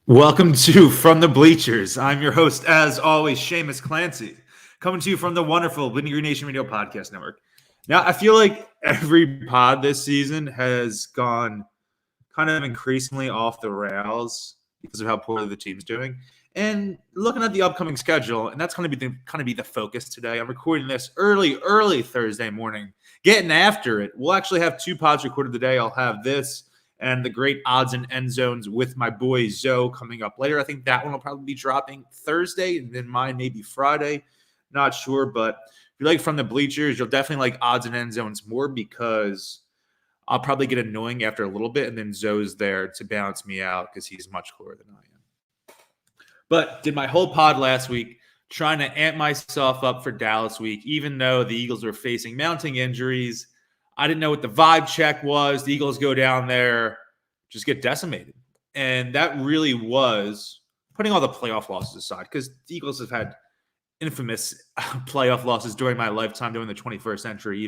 Welcome to From the Bleachers. I'm your host, as always, Shamus Clancy, coming to you from the wonderful Bleeding Green Nation Radio Podcast Network. Now, I feel like every pod this season has gone kind of increasingly off the rails because of how poorly the team's doing. And looking at the upcoming schedule, and that's going to be the focus today. I'm recording this early Thursday morning, getting after it. We'll actually have two pods recorded today. I'll have this and the great odds and end zones with my boy Zoe coming up later. I think that one will probably be dropping Thursday, and then mine maybe Friday. Not sure, but if you like From the Bleachers, you'll definitely like odds and end zones more because I'll probably get annoying after a little bit, and then Zoe's there to balance me out because he's much cooler than I am. But did my whole pod last week trying to amp myself up for Dallas week, even though the Eagles were facing mounting injuries. I didn't know what the vibe check was. The Eagles go down there, just get decimated. And that really was, putting all the playoff losses aside, because the Eagles have had infamous playoff losses during my lifetime, during the 21st century,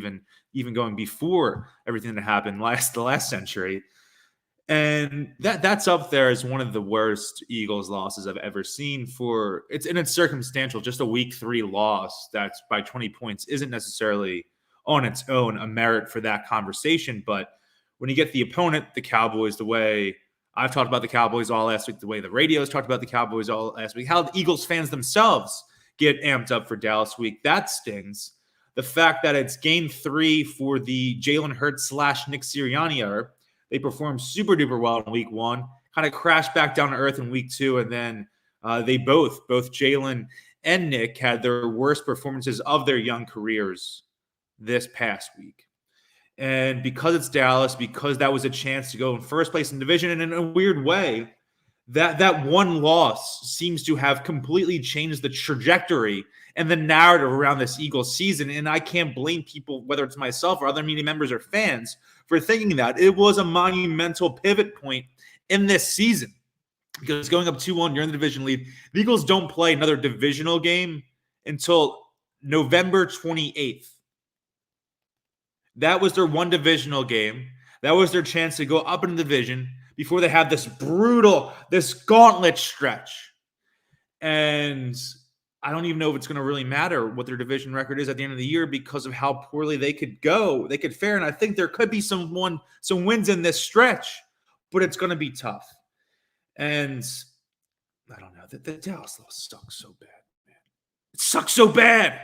even going before everything that happened the last century. And that's up there as one of the worst Eagles losses I've ever seen. It's circumstantial. Just a week 3 loss that's by 20 points isn't necessarily on its own a merit for that conversation. But when you get the opponent, the Cowboys, the way I've talked about the Cowboys all last week, the way the radio's talked about the Cowboys all last week, how the Eagles fans themselves get amped up for Dallas week, that stings. The fact that it's game 3 for the Jalen Hurts / Nick Sirianni era, they performed super duper well in week 1, kind of crashed back down to earth in week 2, and then they both Jalen and Nick had their worst performances of their young careers this past week. And because it's Dallas, because that was a chance to go in first place in division, and in a weird way, that one loss seems to have completely changed the trajectory and the narrative around this Eagles season. And I can't blame people, whether it's myself or other media members or fans, for thinking that. It was a monumental pivot point in this season because going up 2-1, you're in the division lead. The Eagles don't play another divisional game until November 28th. That was their one divisional game. That was their chance to go up in the division before they had this gauntlet stretch. And I don't even know if it's going to really matter what their division record is at the end of the year because of how poorly they could fare. And I think there could be some wins in this stretch, but it's going to be tough. And I don't know. The Dallas loss sucks so bad, man. It sucks so bad.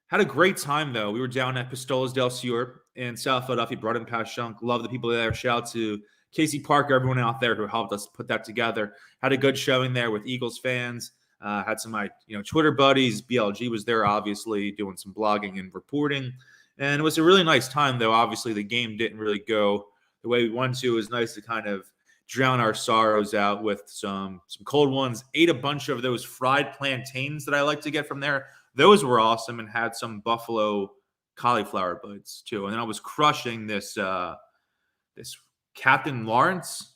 Had a great time, though. We were down at Pistolas del Sur in South Philadelphia, brought in past Shunk. Love the people there. Shout out to Casey Parker, everyone out there who helped us put that together. Had a good showing there with Eagles fans. Had some of my Twitter buddies. BLG was there, obviously, doing some blogging and reporting. And it was a really nice time, though. Obviously, the game didn't really go the way we wanted to. It was nice to kind of drown our sorrows out with some cold ones. Ate a bunch of those fried plantains that I like to get from there. Those were awesome, and had some buffalo cauliflower bites too. And then I was crushing this Captain Lawrence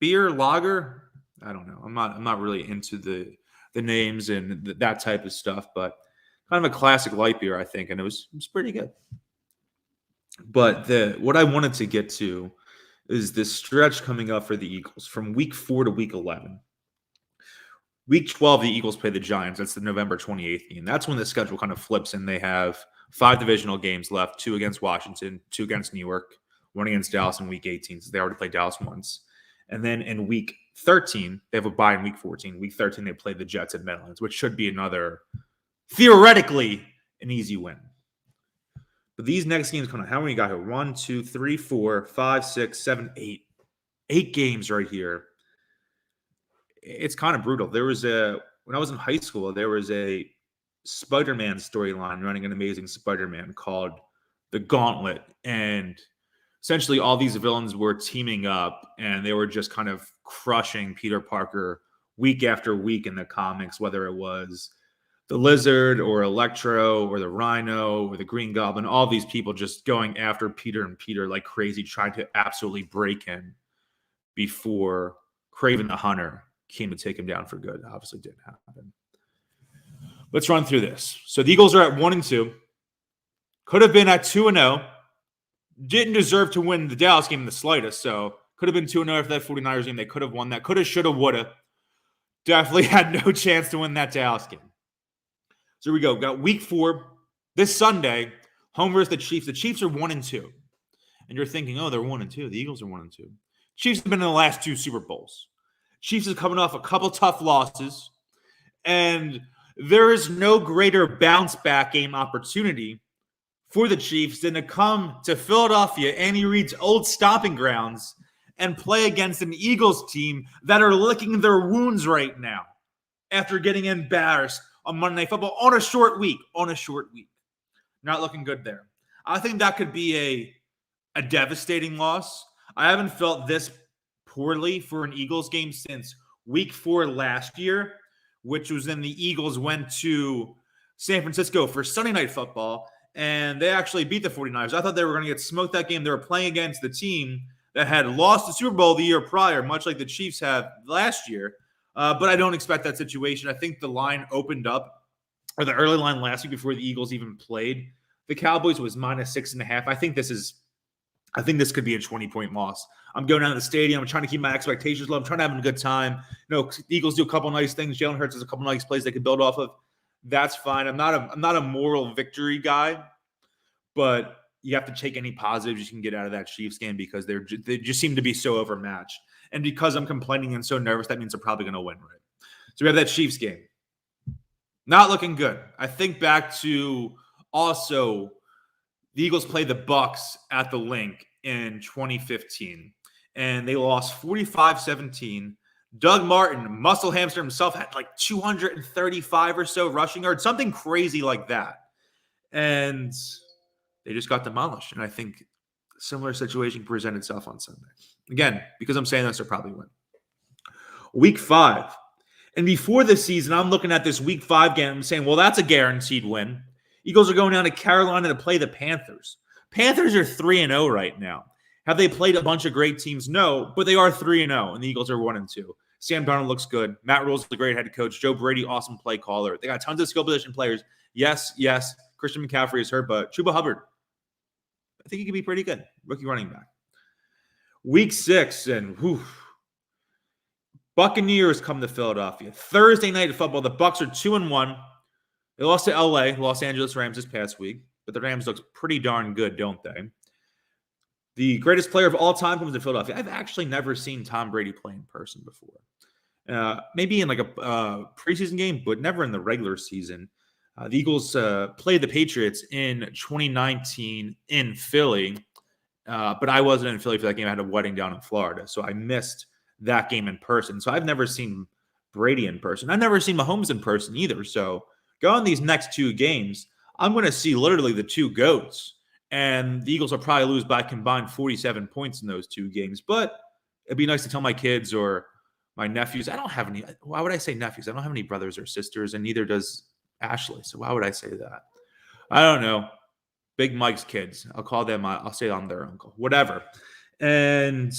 beer lager. I don't know. I'm not really into the names and that type of stuff, but kind of a classic light beer, I think, and it was pretty good. But what I wanted to get to is this stretch coming up for the Eagles from week 4 to week 11. Week 12, the Eagles play the Giants. That's the November 28th game. That's when the schedule kind of flips, and they have 5 divisional games left, 2 against Washington, 2 against New York, 1 against Dallas in week 18. So they already played Dallas once. And then in week 13, they have a bye in week 14. Week 13, they play the Jets at Meadowlands, which should be another, theoretically, an easy win. But these next games come on. How many got here? 1, 2, 3, 4, 5, 6, 7, 8. 8 games right here. It's kind of brutal. When I was in high school, there was a Spider-Man storyline running an Amazing Spider-Man called The Gauntlet. And essentially all these villains were teaming up, and they were just kind of crushing Peter Parker week after week in the comics, whether it was the Lizard or Electro or the Rhino or the Green Goblin, all these people just going after Peter and Peter like crazy, trying to absolutely break him before Kraven the Hunter came to take him down for good. Obviously didn't happen. Let's run through this. So the Eagles are at 1-2. Could have been at 2-0. Didn't deserve to win the Dallas game in the slightest. So Could have been 2-0 after that 49ers game. They could have won that. Could have, should have, would have. Definitely had no chance to win that Dallas game. So here we go. We've got week 4. This Sunday, home versus the Chiefs. The Chiefs are 1-2. And you're thinking, oh, they're 1-2. The Eagles are 1-2. Chiefs have been in the last 2 Super Bowls. Chiefs is coming off a couple tough losses. And there is no greater bounce back game opportunity for the Chiefs than to come to Philadelphia, Andy Reid's old stomping grounds, and play against an Eagles team that are licking their wounds right now after getting embarrassed on Monday Night Football on a short week. Not looking good there. I think that could be a devastating loss. I haven't felt this poorly for an Eagles game since week 4 last year, which was when the Eagles went to San Francisco for Sunday Night Football, and they actually beat the 49ers. I thought they were going to get smoked that game. They were playing against the team that had lost the Super Bowl the year prior, much like the Chiefs have last year. But I don't expect that situation. I think the line opened up, or the early line last week before the Eagles even played the Cowboys was -6.5. I think this could be a 20-point loss. I'm going down to the stadium. I'm trying to keep my expectations low. I'm trying to have a good time. The Eagles do a couple nice things. Jalen Hurts has a couple nice plays they could build off of. That's fine. I'm not a moral victory guy, but you have to take any positives you can get out of that Chiefs game because they just seem to be so overmatched. And because I'm complaining and so nervous, that means they're probably going to win, right? So we have that Chiefs game. Not looking good. I think back to also the Eagles played the Bucs at the Link in 2015, and they lost 45-17. Doug Martin, muscle hamster himself, had like 235 or so rushing yards, something crazy like that. And they just got demolished. And I think a similar situation presented itself on Sunday. Again, because I'm saying this, they'll probably win. Week 5. And before this season, I'm looking at this week 5 game. I'm saying, well, that's a guaranteed win. Eagles are going down to Carolina to play the Panthers. Panthers are 3-0 right now. Have they played a bunch of great teams? No, but they are 3-0, and the Eagles are 1-2. Sam Darnold looks good. Matt Rule's a great head coach. Joe Brady, awesome play caller. They got tons of skill position players. Yes. Christian McCaffrey is hurt, but Chuba Hubbard, I think he could be pretty good. Rookie running back. Week 6, and Buccaneers come to Philadelphia. Thursday night football. The Bucs are 2-1. They lost to LA, Los Angeles Rams this past week, but the Rams look pretty darn good, don't they? The greatest player of all time comes to Philadelphia. I've actually never seen Tom Brady play in person before. Maybe in like a preseason game, but never in the regular season. The Eagles played the Patriots in 2019 in Philly, but I wasn't in Philly for that game. I had a wedding down in Florida, so I missed that game in person. So I've never seen Brady in person. I've never seen Mahomes in person either. So going these next 2 games, I'm going to see literally the 2 GOATs. And the Eagles will probably lose by combined 47 points in those 2 games. But it'd be nice to tell my kids or my nephews. I don't have any. Why would I say nephews? I don't have any brothers or sisters, and neither does Ashley. So why would I say that? I don't know. Big Mike's kids. I'll call them. I'll say I'm their uncle. Whatever. And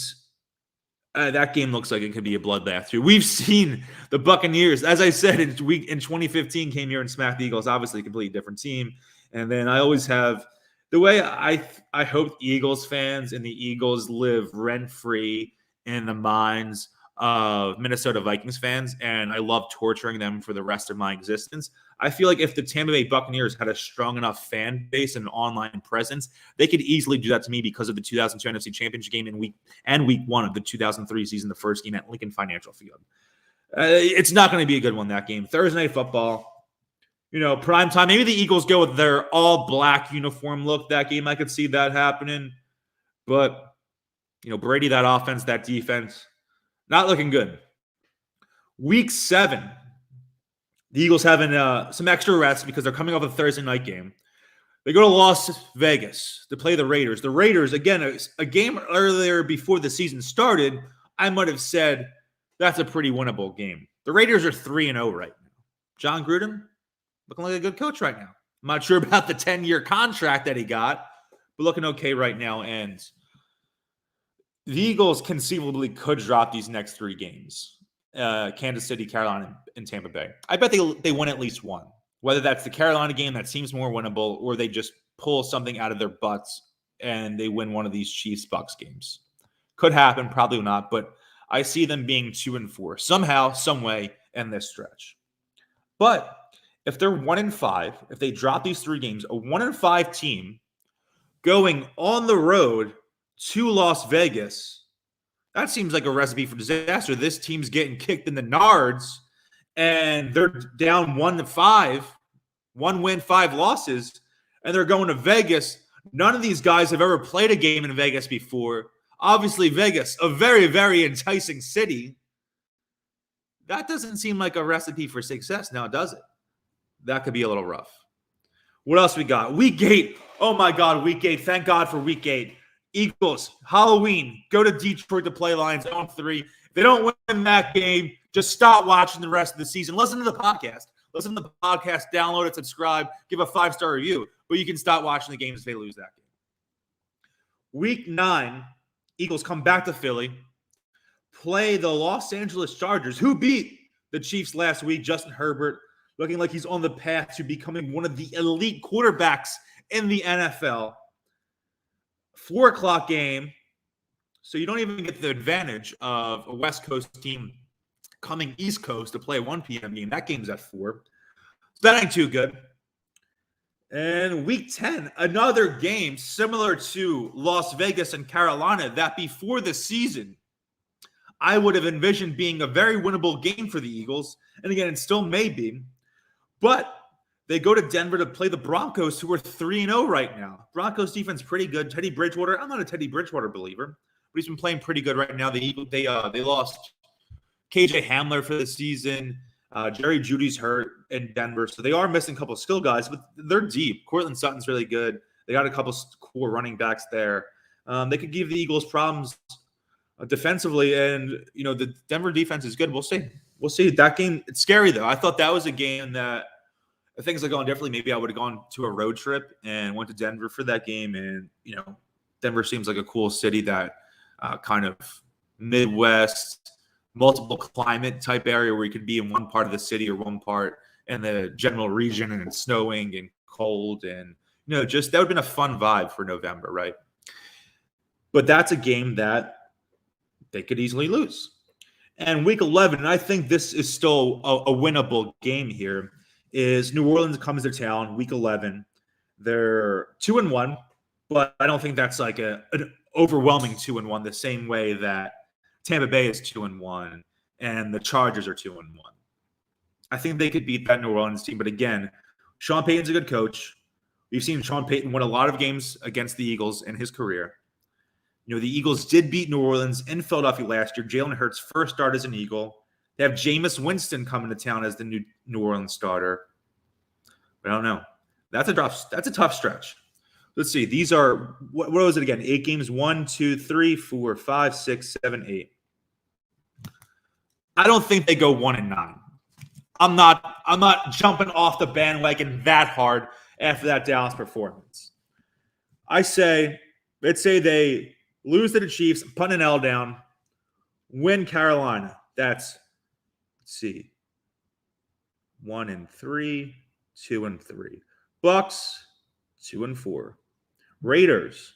that game looks like it could be a bloodbath too. We've seen the Buccaneers, as I said, in 2015 came here and smacked the Eagles. Obviously, a completely different team. And then I always have the way I hope Eagles fans and the Eagles live rent-free in the minds of Minnesota Vikings fans, and I love torturing them for the rest of my existence. I feel like if the Tampa Bay Buccaneers had a strong enough fan base and an online presence, they could easily do that to me because of the 2002 NFC Championship game in week 1 of the 2003 season, the first game at Lincoln Financial Field. It's not going to be a good one, that game. Thursday Night Football. Prime time. Maybe the Eagles go with their all-black uniform look that game. I could see that happening. But, Brady, that offense, that defense, not looking good. Week 7. The Eagles having some extra rest because they're coming off a Thursday night game. They go to Las Vegas to play the Raiders. The Raiders, again, a game earlier before the season started, I might have said that's a pretty winnable game. The Raiders are 3-0 right now. John Gruden, looking like a good coach right now. I'm not sure about the 10-year contract that he got, but looking okay right now. And the Eagles conceivably could drop these next 3 games. Kansas City, Carolina, and Tampa Bay. I bet they win at least one. Whether that's the Carolina game that seems more winnable, or they just pull something out of their butts and they win one of these Chiefs-Bucks games. Could happen, probably not, but I see them being 2-4 somehow, some way in this stretch. But if they're 1-5, if they drop these 3 games, a 1-5 team going on the road to Las Vegas, that seems like a recipe for disaster. This team's getting kicked in the nards, and they're down 1-5, 1 win, 5 losses, and they're going to Vegas. None of these guys have ever played a game in Vegas before. Obviously, Vegas, a very, very enticing city. That doesn't seem like a recipe for success now, does it? That could be a little rough. What else we got? Week 8. Oh, my God, Week 8. Thank God for Week 8. Eagles, Halloween, go to Detroit to play Lions on 3. If they don't win that game, just stop watching the rest of the season. Listen to the podcast. Listen to the podcast, download it, subscribe, give a 5-star review. But you can stop watching the games if they lose that game. Week 9, Eagles come back to Philly, play the Los Angeles Chargers, who beat the Chiefs last week. Justin Herbert looking like he's on the path to becoming one of the elite quarterbacks in the NFL. 4 o'clock game, so you don't even get the advantage of a West Coast team coming East Coast to play a 1 p.m. game. That game's at 4. So that ain't too good. And Week 10, another game similar to Las Vegas and Carolina that before the season I would have envisioned being a very winnable game for the Eagles. And again, it still may be. But they go to Denver to play the Broncos, who are 3-0 right now. Broncos defense pretty good. Teddy Bridgewater, I'm not a Teddy Bridgewater believer, but he's been playing pretty good right now. They lost KJ Hamler for the season. Jerry Jeudy's hurt in Denver, so they are missing a couple of skill guys, but they're deep. Cortland Sutton's really good. They got a couple core running backs there. They could give the Eagles problems defensively, and the Denver defense is good. We'll see. We'll see. That game, it's scary though. I thought that was a game that if things are going differently, maybe I would have gone to a road trip and went to Denver for that game. And Denver seems like a cool city that kind of Midwest, multiple climate type area where you could be in one part of the city or one part in the general region, and it's snowing and cold, and just that would have been a fun vibe for November, right? But that's a game that they could easily lose. And Week 11, and I think this is still a winnable game here, is New Orleans comes to town, Week 11. They're 2-1, but I don't think that's like an overwhelming 2-1 the same way that Tampa Bay is 2-1 and the Chargers are 2-1. I think they could beat that New Orleans team. But again, Sean Payton's a good coach. We've seen Sean Payton win a lot of games against the Eagles in his career. The Eagles did beat New Orleans in Philadelphia last year. Jalen Hurts' first start as an Eagle. They have Jameis Winston coming to town as the New Orleans starter. But I don't know. That's a tough stretch. Let's see. These are what was it again? 8 games. 1, 2, 3, 4, 5, 6, 7, 8. I don't think they go 1-9. I'm not jumping off the bandwagon that hard after that Dallas performance. Let's say they lose to the Chiefs, put an L down, win Carolina. That's, let's see, 1-3, 2-3. Bucks, 2-4. Raiders,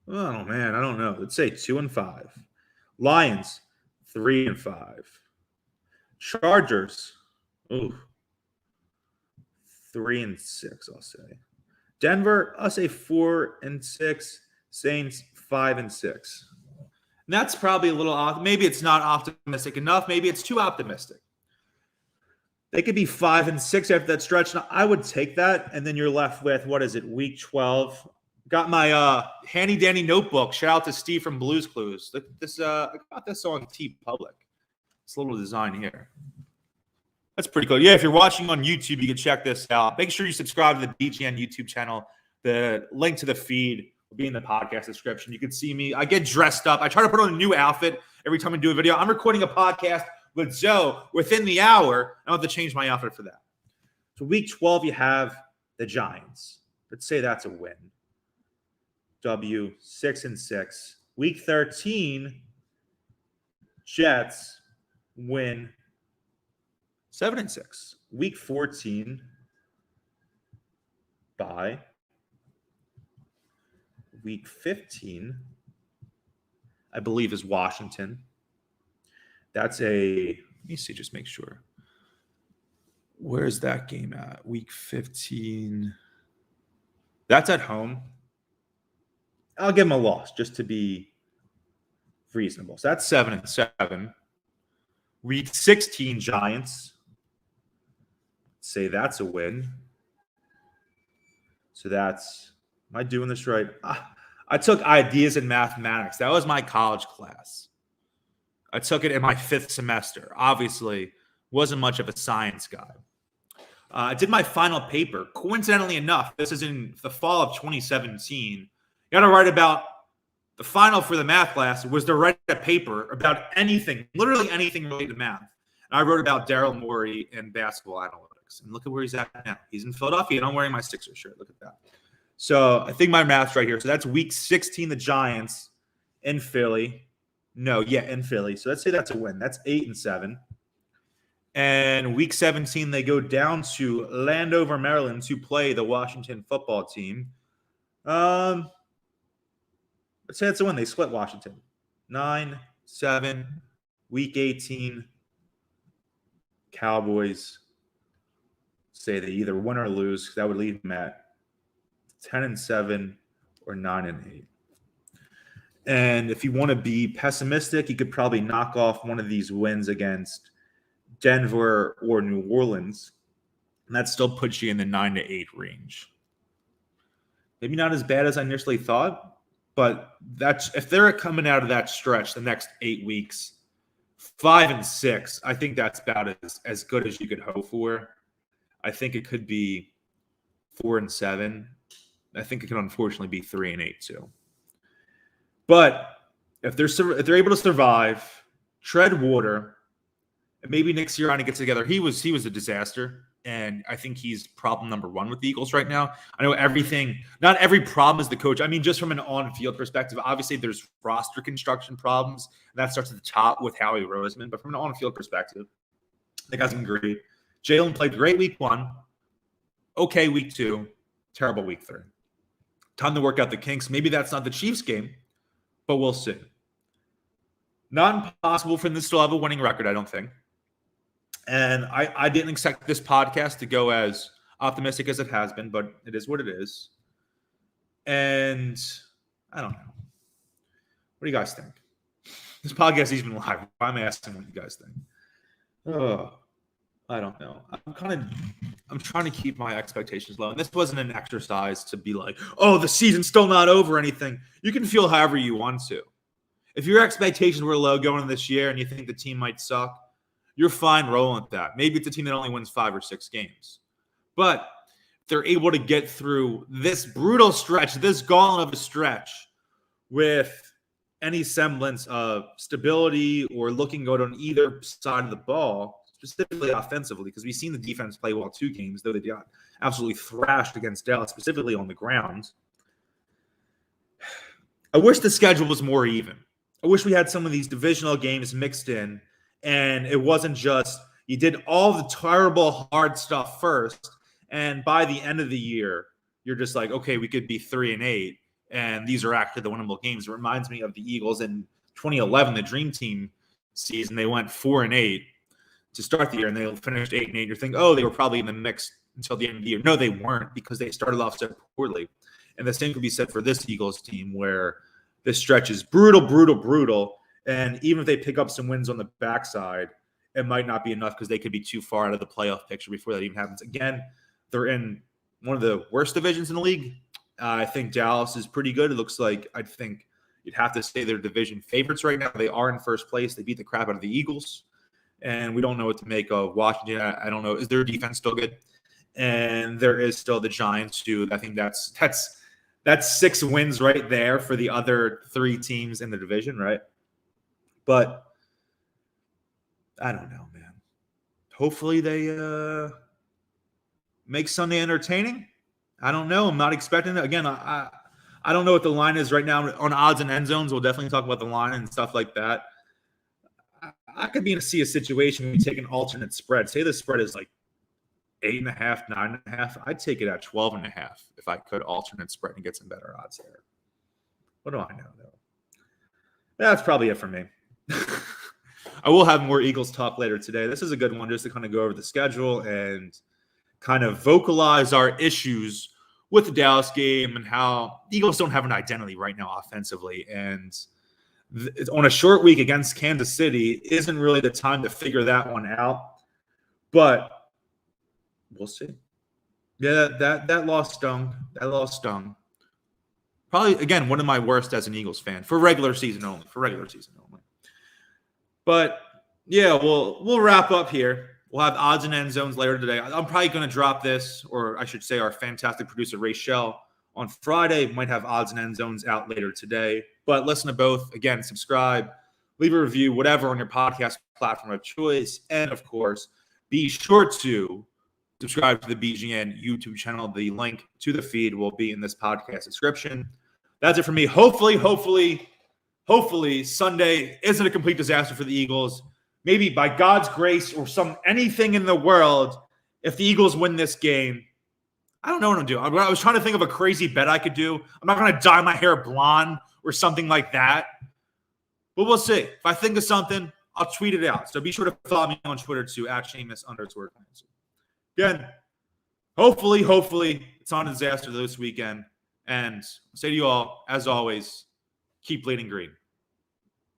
oh man, I don't know. Let's say 2-5. Lions, 3-5. Chargers, 3-6. I'll say. Denver, I'll say 4-6. Saints 5-6. And that's probably a little off. Maybe it's not optimistic enough. Maybe it's too optimistic. They could be 5-6 after that stretch. Now, I would take that, and then you're left with Week 12. Got my handy dandy notebook. Shout out to Steve from Blues Clues. I got this on TeePublic. It's a little design here. That's pretty cool. Yeah, if you're watching on YouTube, you can check this out. Make sure you subscribe to the BGN YouTube channel. The link to the feed will be in the podcast description. You can see me. I get dressed up. I try to put on a new outfit every time I do a video. I'm recording a podcast with Joe within the hour. I don't have to change my outfit for that. So Week 12, you have the Giants. Let's say that's a win. W, 6-6. Week 13, Jets win 7-6. Week 14, bye. Week 15, I believe, is Washington. That's let me see, just make sure. Where's that game at? Week 15. That's at home. I'll give them a loss just to be reasonable. So that's 7-7. Week 16 Giants. Say that's a win. So that's, am I doing this right? I took ideas in mathematics. That was my college class. I took it in my 5th semester. Obviously, wasn't much of a science guy. I did my final paper. Coincidentally enough, this is in the fall of 2017. You got to write about the final for the math class was to write a paper about anything, literally anything related to math. And I wrote about Daryl Morey and basketball analytics. And look at where he's at now. He's in Philadelphia, and I'm wearing my Sixers shirt. Look at that. So I think my math's right here. So that's week 16, the Giants in Philly. In Philly. So let's say that's a win. That's 8-7. And week 17, they go down to Landover, Maryland to play the Washington football team. Let's say that's a win. They split Washington. 9-7. Week 18, Cowboys say they either win or lose. That would leave them at 10-7 or 9-8. And if you want to be pessimistic, you could probably knock off one of these wins against Denver or New Orleans, and that still puts you in the 9-8 range. Maybe not as bad as I initially thought, but that's if they're coming out of that stretch the next 8 weeks, 5-6, I think that's about as good as you could hope for. I think it could be 4-7. I think it can unfortunately be 3-8 too. But if they're able to survive, tread water, and maybe Nick Sirianni gets together. He was a disaster, and I think he's problem number one with the Eagles right now. I know not every problem is the coach. I mean, just from an on-field perspective, obviously there's roster construction problems, and that starts at the top with Howie Roseman. But from an on-field perspective, the guy's been great. Jalen played great week 1, okay week 2, terrible week 3. Time to work out the kinks. Maybe that's not the Chiefs game, but we'll see. Not impossible for them to still have a winning record, I don't think. And I didn't expect this podcast to go as optimistic as it has been, but it is what it is. And I don't know. What do you guys think? This podcast is even live. Why am I asking what you guys think? Oh, I don't know. I'm trying to keep my expectations low. And this wasn't an exercise to be like, oh, the season's still not over or anything. You can feel however you want to. If your expectations were low going into this year and you think the team might suck, you're fine rolling with that. Maybe it's a team that only wins 5 or 6 games. But they're able to get through this brutal stretch, this gauntlet of a stretch, with any semblance of stability or looking good on either side of the ball, specifically offensively, because we've seen the defense play well 2 games, though they got absolutely thrashed against Dallas, specifically on the ground. I wish the schedule was more even. I wish we had some of these divisional games mixed in, and it wasn't just you did all the terrible, hard stuff first, and by the end of the year, you're just like, okay, we could be 3-8, and these are actually the winnable games. It reminds me of the Eagles in 2011, the Dream Team season. They went 4-8 to start the year, and they finished 8-8. You're thinking, oh, they were probably in the mix until the end of the year. No, they weren't, because they started off so poorly. And the same could be said for this Eagles team, where this stretch is brutal, brutal, brutal. And even if they pick up some wins on the backside, it might not be enough because they could be too far out of the playoff picture before that even happens. Again, they're in one of the worst divisions in the league. I think Dallas is pretty good. It looks like I think you'd have to say they're division favorites right now. They are in first place. They beat the crap out of the Eagles. And we don't know what to make of Washington. I don't know. Is their defense still good? And there is still the Giants, too. I think that's 6 wins right there for the other 3 teams in the division, right? But I don't know, man. Hopefully they make Sunday entertaining. I don't know. I'm not expecting it. Again, I don't know what the line is right now on odds and end zones. We'll definitely talk about the line and stuff like that. I could see a situation where you take an alternate spread. Say the spread is like 8.5, 9.5. I'd take it at 12.5 if I could alternate spread and get some better odds there. What do I know, though? That's probably it for me. I will have more Eagles talk later today. This is a good one just to kind of go over the schedule and kind of vocalize our issues with the Dallas game and how the Eagles don't have an identity right now offensively. And on a short week against Kansas City isn't really the time to figure that one out. But we'll see. Yeah, that loss stung. That loss stung. Probably, again, one of my worst as an Eagles fan for regular season only. But yeah, we'll wrap up here. We'll have odds and end zones later today. I'm probably going to drop this, or I should say our fantastic producer, Rachel, on Friday. Might have odds and end zones out later today. But listen to both. Again, subscribe, leave a review, whatever on your podcast platform of choice. And, of course, be sure to subscribe to the BGN YouTube channel. The link to the feed will be in this podcast description. That's it for me. Hopefully, Sunday isn't a complete disaster for the Eagles. Maybe by God's grace or anything in the world, if the Eagles win this game, I don't know what I'm doing. I was trying to think of a crazy bet I could do. I'm not going to dye my hair blonde or something like that. But we'll see. If I think of something, I'll tweet it out. So be sure to follow me on Twitter too, @Shamus_Clancy. Again, hopefully it's not a disaster this weekend. And I'll say to you all, as always, keep bleeding green.